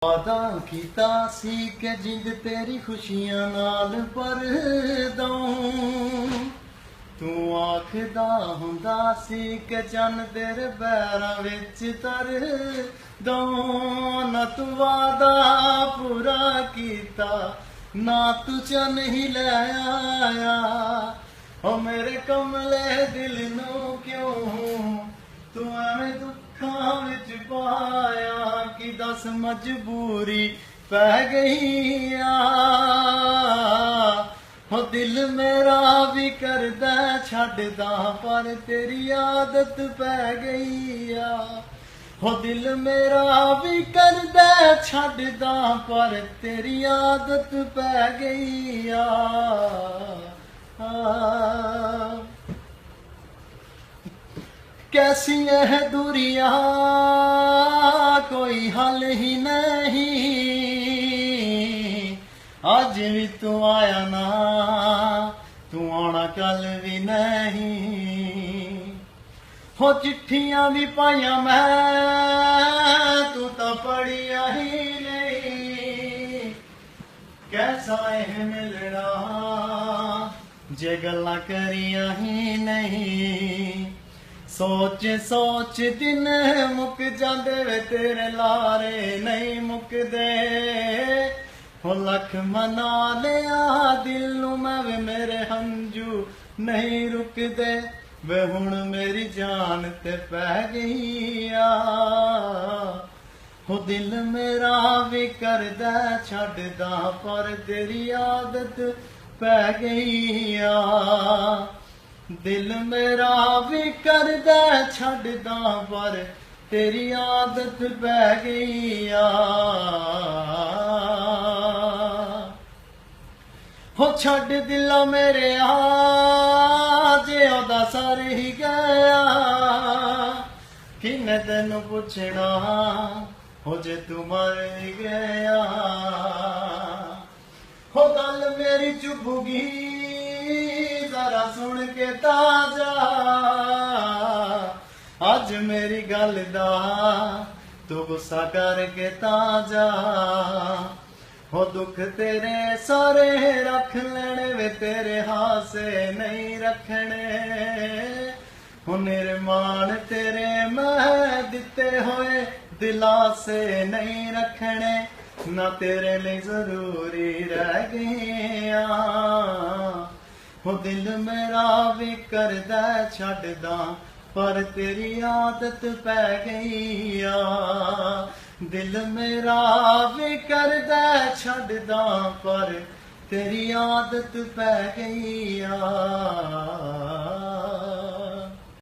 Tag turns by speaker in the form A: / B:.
A: वादा कीता सी कि जिंद तेरी खुशियां नाल भर दऊं तू आखदा हुंदा सी कि चन्न तेरे पैरां विच तर दऊं ना तू वादा पूरा कीता ना तू चन्न ही ले आया ओ मेरे कमले दिल नूं क्यों तू एवें दुखां विच पाया कि दस मजबूरी पै गई हो दिल मेरा भी करदा छड्डदा पर तेरी आदत पै गई हो दिल मेरा भी करदा छड्डदा पर तेरी आदत पै गई कैसी है दूरियां कोई हल ही नहीं आज भी तू आया ना तू आना कल भी नहीं हो चिट्ठियां भी पाइया मैं तू तो पढ़िया ही नहीं कैसा है मिलना जे गल्लां करिया ही नहीं सोच सोच दिन मुक जांदे वे तेरे लारे नहीं मुकदे हो लख मना लिया दिल नूं मैं वे मेरे हंजू नहीं रुकदे वे हुण मेरी जान ते पै गई हो दिल मेरा भी करदा छड्डदा पर तेरी आदत पै गई दिल मेरा भी करदा छड्डदा पर तेरी आदत पै गई हो छड्ड दिला मेरे जे ओदा सर ही गया किन्ने तेनू पुछना हो जे तू मर गया हो गल मेरी चुभगी जरा सुन के ताजा अज मेरी गल दा तू गुस्सा करके ताजा हो दुख तेरे सारे रख लेने वे तेरे हासे नहीं रखने हो निर्माण तेरे मैं दिते होए दिलासे नहीं रखने ना तेरे लिए जरूरी रह गया हो दिल मेरा भी करदा छड्डदा पर तेरी आदत पै गई दिल मेरा भी करदा छड्डदा पर तेरी आदत पै गई